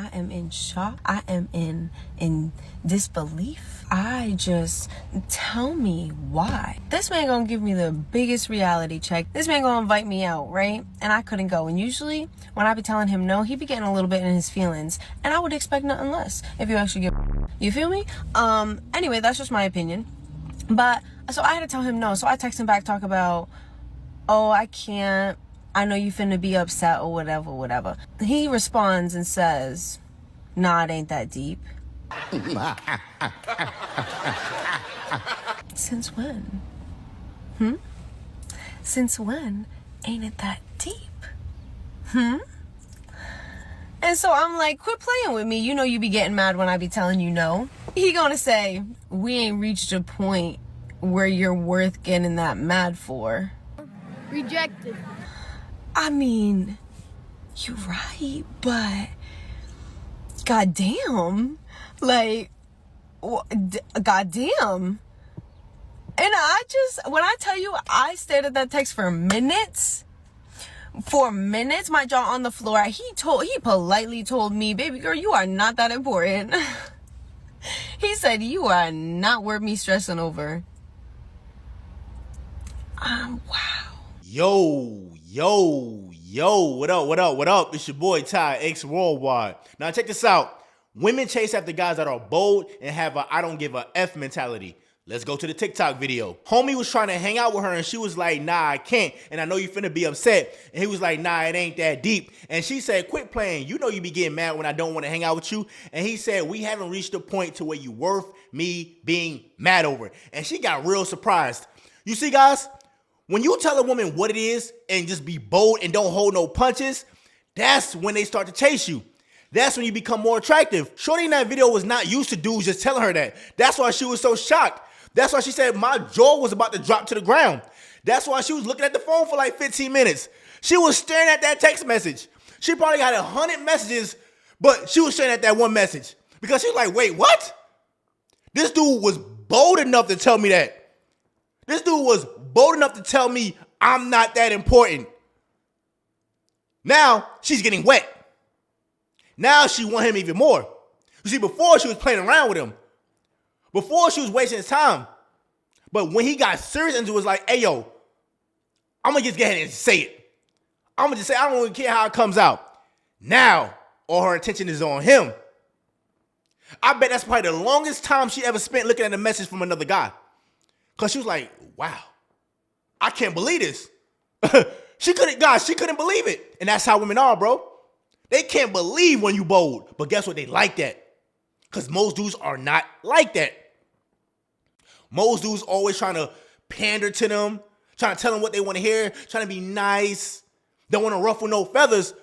I am in shock. I am in disbelief. I just, tell me why. This man gonna give me the biggest reality check. This man gonna invite me out, right? And I couldn't go. And usually when I be telling him no, he be getting a little bit in his feelings. And I would expect nothing less if you actually get, you feel me? Anyway, that's just my opinion. But so I had to tell him no. So I text him back, talk about, oh, I can't. I know you finna be upset or whatever. He responds and says, nah, it ain't that deep. Since when? Since when ain't it that deep? And so I'm like, quit playing with me. You know you be getting mad when I be telling you no. He gonna say, we ain't reached a point where you're worth getting that mad for. Rejected. I mean, you're right, but goddamn, like, goddamn. And when I tell you, I stared at that text for minutes, my jaw on the floor. He politely told me, baby girl, you are not that important. He said, you are not worth me stressing over. Wow. Yo, what up? It's your boy Ty, X Worldwide. Now check this out. Women chase after guys that are bold and have a I don't give a F mentality. Let's go to the TikTok video. Homie was trying to hang out with her and she was like, nah, I can't. And I know you finna be upset. And he was like, nah, it ain't that deep. And she said, quit playing. You know you be getting mad when I don't want to hang out with you. And he said, we haven't reached a point to where you worth me being mad over. And she got real surprised. You see, guys, when you tell a woman what it is and just be bold and don't hold no punches, that's when they start to chase you. That's when you become more attractive. Shorty in that video was not used to dudes just telling her that. That's why she was so shocked. That's why she said my jaw was about to drop to the ground. That's why she was looking at the phone for like 15 minutes. She was staring at that text message. She probably got 100 messages, but she was staring at that one message because she was like, wait, what? This dude was bold enough to tell me that. This dude was bold enough to tell me I'm not that important. Now she's getting wet. Now she want him even more. You see, before she was playing around with him. Before she was wasting his time. But when he got serious and was like, hey, yo, I'm going to just get ahead and say it. I'm going to just say, I don't even care how it comes out. Now, all her attention is on him. I bet that's probably the longest time she ever spent looking at a message from another guy. Because she was like, wow, I can't believe this. She couldn't believe it. And that's how women are, bro. They can't believe when you bold. But guess what? They like that. Because most dudes are not like that. Most dudes always trying to pander to them, trying to tell them what they want to hear, trying to be nice, don't want to ruffle no feathers.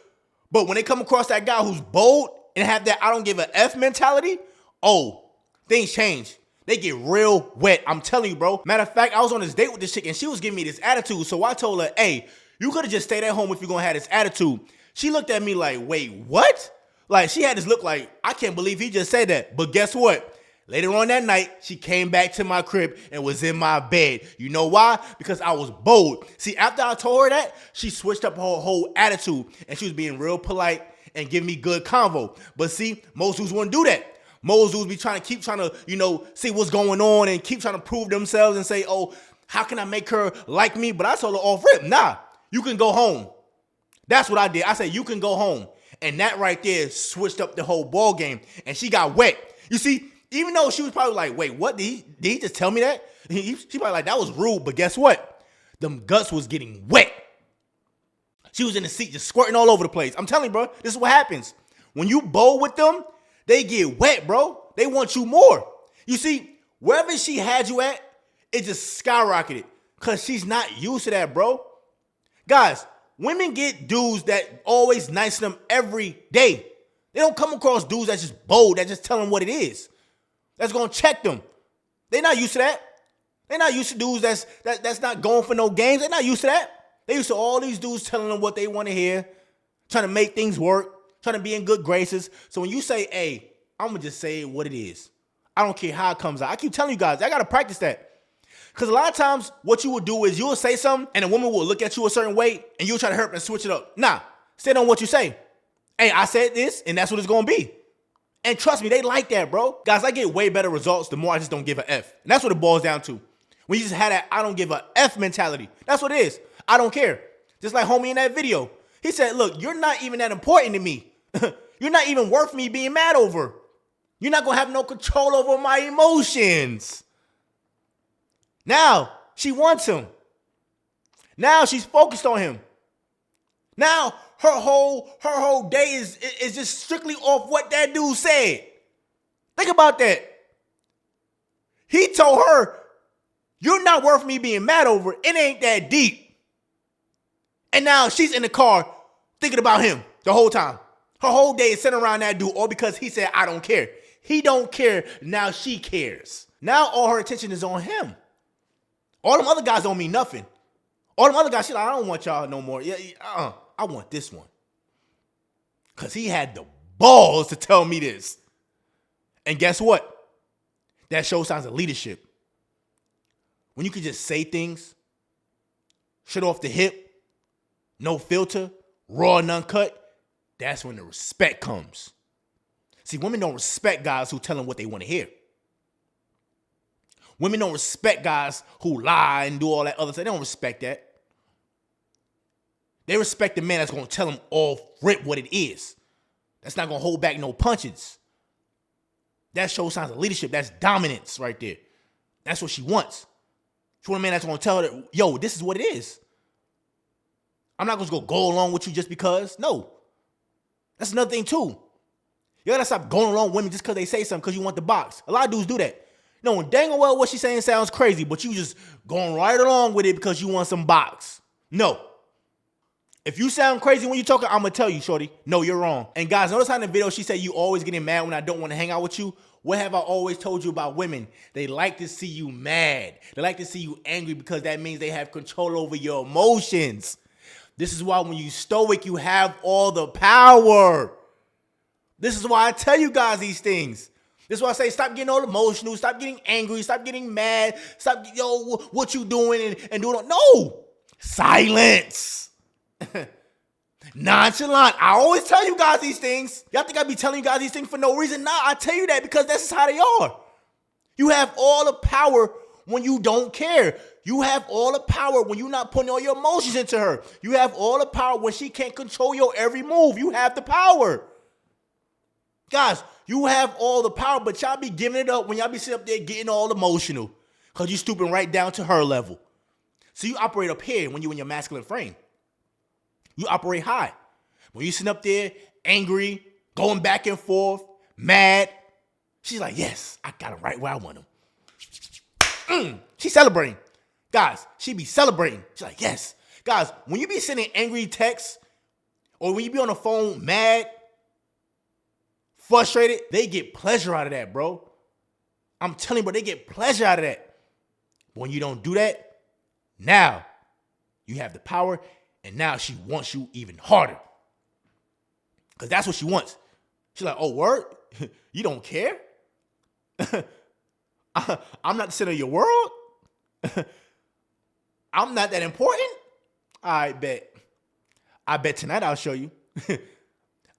But when they come across that guy who's bold and have that I don't give a F mentality, oh, things change. They get real wet. I'm telling you, bro. Matter of fact, I was on this date with this chick and she was giving me this attitude. So I told her, hey, you could have just stayed at home if you're going to have this attitude. She looked at me like, wait, what? Like, she had this look like, I can't believe he just said that. But guess what? Later on that night, she came back to my crib and was in my bed. You know why? Because I was bold. See, after I told her that, she switched up her whole attitude and she was being real polite and giving me good convo. But see, most dudes wouldn't do that. Most dudes be trying to, see what's going on and keep trying to prove themselves and say, oh, how can I make her like me? But I told her off rip, nah, you can go home. That's what I did. I said, you can go home. And that right there switched up the whole ball game. And she got wet. You see, even though she was probably like, wait, what? Did he just tell me that? She probably like, that was rude. But guess what? Them guts was getting wet. She was in the seat just squirting all over the place. I'm telling you, bro, this is what happens. When you bowl with them, they get wet, bro. They want you more. You see, wherever she had you at, it just skyrocketed. Because she's not used to that, bro. Guys, women get dudes that always nice to them every day. They don't come across dudes that's just bold, that just tell them what it is. That's going to check them. They're not used to that. They're not used to dudes that's not going for no games. They're not used to that. They used to all these dudes telling them what they want to hear, trying to make things work, trying to be in good graces. So when you say, hey, I'm going to just say what it is. I don't care how it comes out. I keep telling you guys, I got to practice that. Because a lot of times what you will do is you will say something and a woman will look at you a certain way and you'll try to hurt and switch it up. Nah, stand on what you say. Hey, I said this, and that's what it's going to be. And trust me, they like that, bro. Guys, I get way better results the more I just don't give a F. And that's what it boils down to. When you just had that I don't give a F mentality. That's what it is. I don't care. Just like homie in that video. He said, look, you're not even that important to me. You're not even worth me being mad over. You're not going to have no control over my emotions. Now, she wants him. Now she's focused on him. Now her whole day is just strictly off what that dude said. Think about that. He told her, you're not worth me being mad over. It ain't that deep. And now she's in the car thinking about him the whole time. Her whole day is centered around that dude, all because he said, I don't care. He don't care. Now she cares. Now all her attention is on him. All them other guys don't mean nothing. All them other guys, she's like, I don't want y'all no more. I want this one. Because he had the balls to tell me this. And guess what? That shows signs of leadership. When you can just say things, shit off the hip, no filter, raw and uncut, that's when the respect comes. See, women don't respect guys who tell them what they want to hear. Women don't respect guys who lie and do all that other stuff. They don't respect that. They respect the man that's going to tell them all rip what it is. That's not going to hold back no punches. That shows signs of leadership. That's dominance right there. That's what she wants. She wants a man that's going to tell her, yo, this is what it is. I'm not going to go along with you just because. No. That's another thing too. You got to stop going along with women just because they say something because you want the box. A lot of dudes do that. You know, dang well what she's saying sounds crazy, but you just going right along with it because you want some box. No. If you sound crazy when you're talking, I'm going to tell you, shorty, no, you're wrong. And guys, notice how in the video she said you always getting mad when I don't want to hang out with you. What have I always told you about women? They like to see you mad. They like to see you angry because that means they have control over your emotions. This is why when you stoic, you have all the power. This is why I tell you guys these things. This is why I say stop getting all emotional, stop getting angry, stop getting mad, stop, what you doing and doing. No, silence. Nonchalant. I always tell you guys these things. Y'all think I be telling you guys these things for no reason? Nah, I tell you that because that's how they are. You have all the power when you don't care. You have all the power when you're not putting all your emotions into her. You have all the power when she can't control your every move. You have the power. Guys, you have all the power, but y'all be giving it up when y'all be sitting up there getting all emotional because you stooping right down to her level. So you operate up here when you're in your masculine frame. You operate high. When you sitting up there angry, going back and forth, mad, she's like, yes, I got him right where I want him. She's celebrating. Guys, she be celebrating. She's like, yes. Guys, when you be sending angry texts or when you be on the phone mad, frustrated, they get pleasure out of that, bro. I'm telling you, bro, they get pleasure out of that. But when you don't do that, now you have the power, and now she wants you even harder. Because that's what she wants. She's like, oh, word? You don't care? I'm not the center of your world? I'm not that important? I bet tonight I'll show you.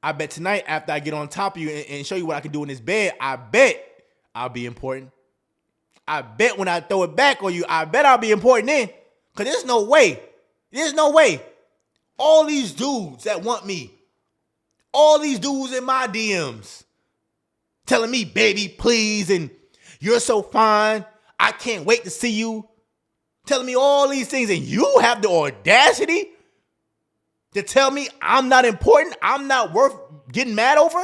I bet tonight after I get on top of you and show you what I can do in this bed, I bet I'll be important. I bet when I throw it back on you, I bet I'll be important then. Because there's no way. There's no way. All these dudes that want me, all these dudes in my DMs telling me, baby, please, and you're so fine. I can't wait to see you. Telling me all these things, and you have the audacity to tell me I'm not important, I'm not worth getting mad over?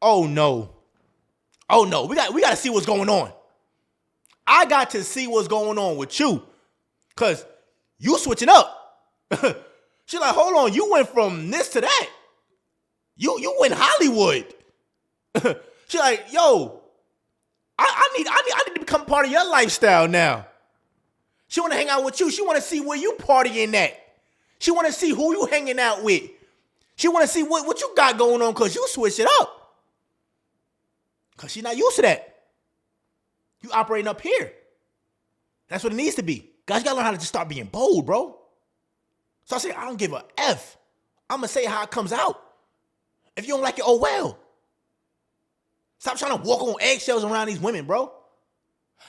Oh no. Oh no. We got to see what's going on. I got to see what's going on with you. Cause you switching up. She's like, hold on, you went from this to that. You went Hollywood. She's like, yo, I need to become part of your lifestyle now. She want to hang out with you. She want to see where you partying at. She want to see who you hanging out with. She want to see what you got going on because you switch it up. Because she's not used to that. You operating up here. That's what it needs to be. Guys, you got to learn how to just start being bold, bro. So I say, I don't give a F. I'm going to say how it comes out. If you don't like it, oh well. Stop trying to walk on eggshells around these women, bro.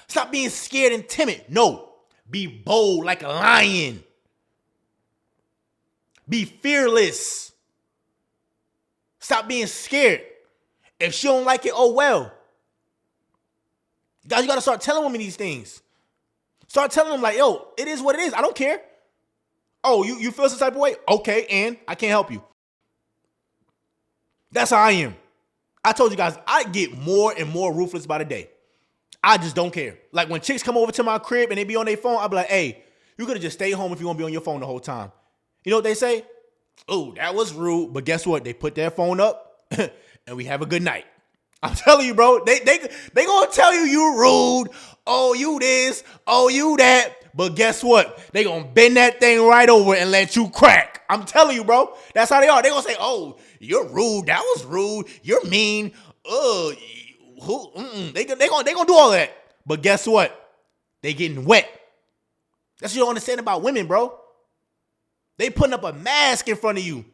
Stop being scared and timid. No, be bold like a lion. Be fearless. Stop being scared. If she don't like it, oh well. Guys, you got to start telling women these things. Start telling them like, yo, it is what it is. I don't care. Oh, you feel some type of way? Okay, and I can't help you. That's how I am. I told you guys, I get more and more ruthless by the day. I just don't care. Like when chicks come over to my crib and they be on their phone, I'll be like, hey, you could have just stayed home if you want to be on your phone the whole time. You know what they say? Oh, that was rude. But guess what? They put their phone up and we have a good night. I'm telling you, bro, they gonna tell you rude. Oh, you this. Oh, you that. But guess what? They gonna bend that thing right over and let you crack. I'm telling you, bro. That's how they are. They gonna say, oh, you're rude. That was rude. You're mean. They gonna do all that. But guess what? They getting wet. That's what you don't understand about women, bro. They putting up a mask in front of you.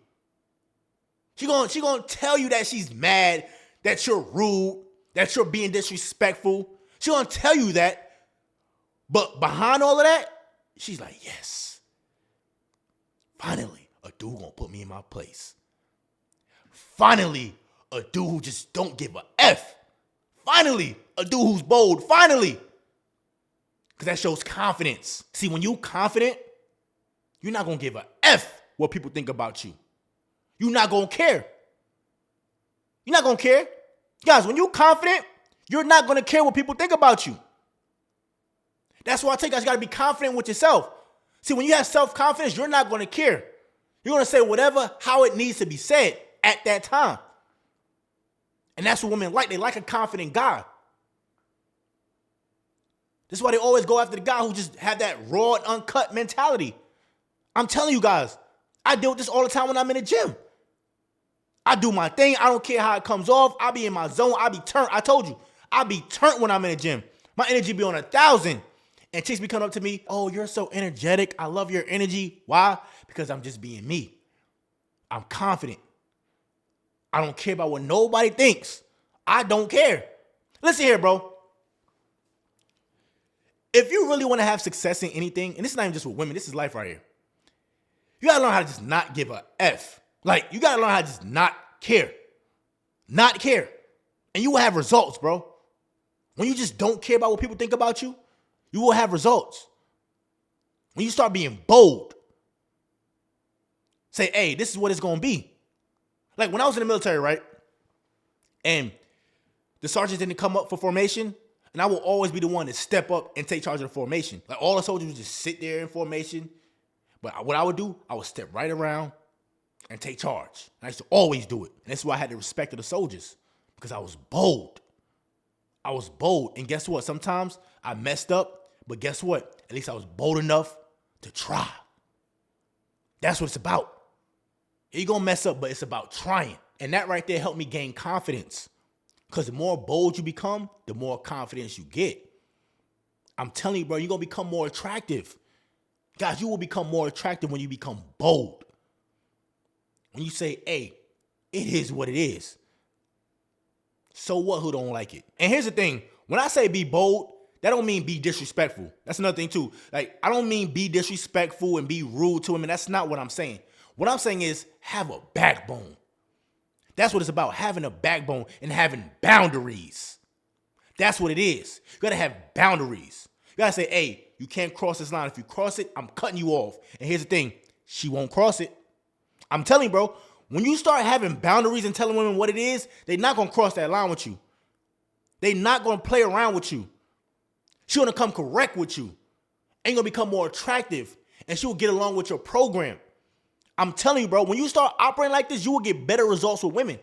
She gonna tell you that she's mad, that you're rude, that you're being disrespectful. She gonna tell you that. But behind all of that, she's like, yes. Finally, a dude gonna put me in my place. Finally, a dude who just don't give a F. Finally, a dude who's bold. Finally. Because that shows confidence. See, when you confident, you're not going to give a F what people think about you. You're not going to care. You're not going to care. Guys, when you're confident, you're not going to care what people think about you. That's why I tell you guys, you got to be confident with yourself. See, when you have self-confidence, you're not going to care. You're going to say whatever, how it needs to be said at that time. And that's what women like. They like a confident guy. This is why they always go after the guy who just have that raw and uncut mentality. I'm telling you guys, I deal with this all the time when I'm in the gym. I do my thing. I don't care how it comes off. I be in my zone. I be turned. I told you, I be turned when I'm in the gym. My energy be on 1,000. And chicks be coming up to me, oh, you're so energetic. I love your energy. Why? Because I'm just being me. I'm confident. I don't care about what nobody thinks. I don't care. Listen here, bro. If you really want to have success in anything, and this is not even just with women, this is life right here. You got to learn how to just not give a F. Like, you got to learn how to just not care. Not care. And you will have results, bro. When you just don't care about what people think about you, you will have results. When you start being bold, say, hey, this is what it's going to be. Like when I was in the military, right? And the sergeants didn't come up for formation, and I will always be the one to step up and take charge of the formation. Like all the soldiers would just sit there in formation. But what I would do, I would step right around and take charge. And I used to always do it. And that's why I had the respect of the soldiers, because I was bold. I was bold. And guess what? Sometimes I messed up, but guess what? At least I was bold enough to try. That's what it's about. You're going to mess up, but it's about trying. And that right there helped me gain confidence. Because the more bold you become, the more confidence you get. I'm telling you, bro, you're going to become more attractive. Guys, you will become more attractive when you become bold. When you say, hey, it is what it is. So what who don't like it? And here's the thing. When I say be bold, that don't mean be disrespectful. That's another thing too. Like, I don't mean be disrespectful and be rude to him. And that's not what I'm saying. What I'm saying is have a backbone. That's what it's about, having a backbone and having boundaries. That's what it is. You got to have boundaries. You got to say, hey, you can't cross this line. If you cross it, I'm cutting you off. And here's the thing. She won't cross it. I'm telling you, bro, when you start having boundaries and telling women what it is, they're not going to cross that line with you. They're not going to play around with you. She's going to come correct with you. And you're going to become more attractive. And she will get along with your program. I'm telling you, bro, when you start operating like this, you will get better results with women.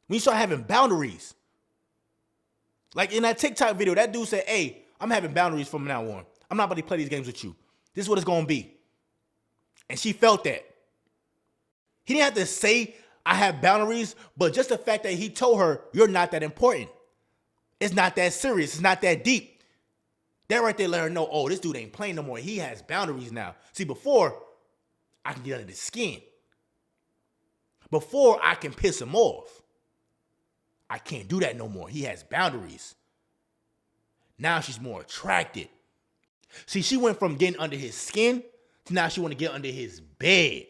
When you start having boundaries. Like in that TikTok video, that dude said, hey, I'm having boundaries from now on. I'm not about to play these games with you. This is what it's going to be. And she felt that. He didn't have to say, I have boundaries, but just the fact that he told her, you're not that important. It's not that serious. It's not that deep. That right there let her know, oh, this dude ain't playing no more. He has boundaries now. See, before, I can get under the skin. Before I can piss him off. I can't do that no more. He has boundaries. Now she's more attracted. See, she went from getting under his skin to now she want to get under his bed.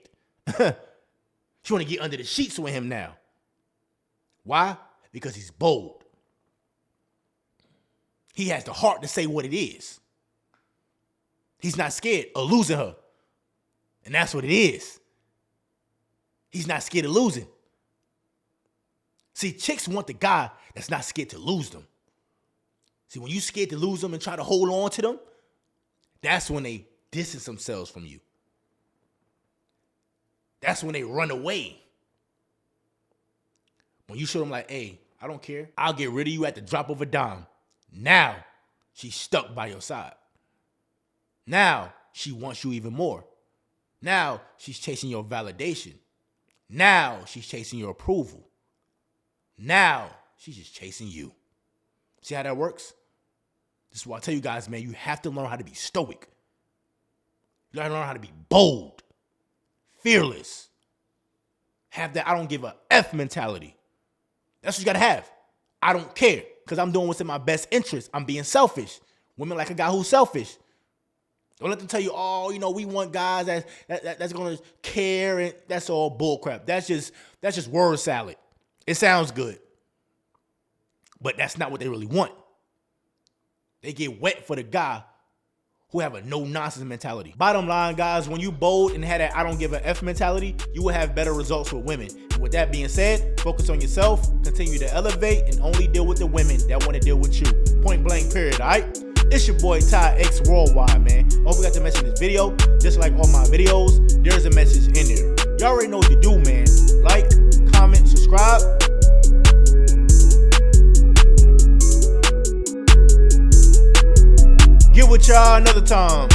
She want to get under the sheets with him now. Why? Because he's bold. He has the heart to say what it is. He's not scared of losing her. And that's what it is. He's not scared of losing. See, chicks want the guy that's not scared to lose them. See, when you're scared to lose them and try to hold on to them, that's when they distance themselves from you. That's when they run away. When you show them like, hey, I don't care. I'll get rid of you at the drop of a dime. Now, she's stuck by your side. Now, she wants you even more. Now, she's chasing your validation. Now, she's chasing your approval. Now, she's just chasing you. See how that works? This is why I tell you guys, man, you have to learn how to be stoic. You gotta learn how to be bold, fearless. Have that I don't give a F mentality. That's what you gotta have. I don't care, because I'm doing what's in my best interest. I'm being selfish. Women like a guy who's selfish. Don't let them tell you, oh, you know, we want guys that's gonna care, and that's all bullcrap. That's just word salad. It sounds good, but that's not what they really want. They get wet for the guy who have a no-nonsense mentality. Bottom line, guys, when you bold and have that I don't give a F mentality, you will have better results with women. And with that being said, focus on yourself, continue to elevate, and only deal with the women that want to deal with you. Point blank, period, all right? It's your boy, Ty X Worldwide, man. Don't forget to mention this video. Just like all my videos, there's a message in there. You already know what to do, man. Like, comment, subscribe. Get with y'all another time.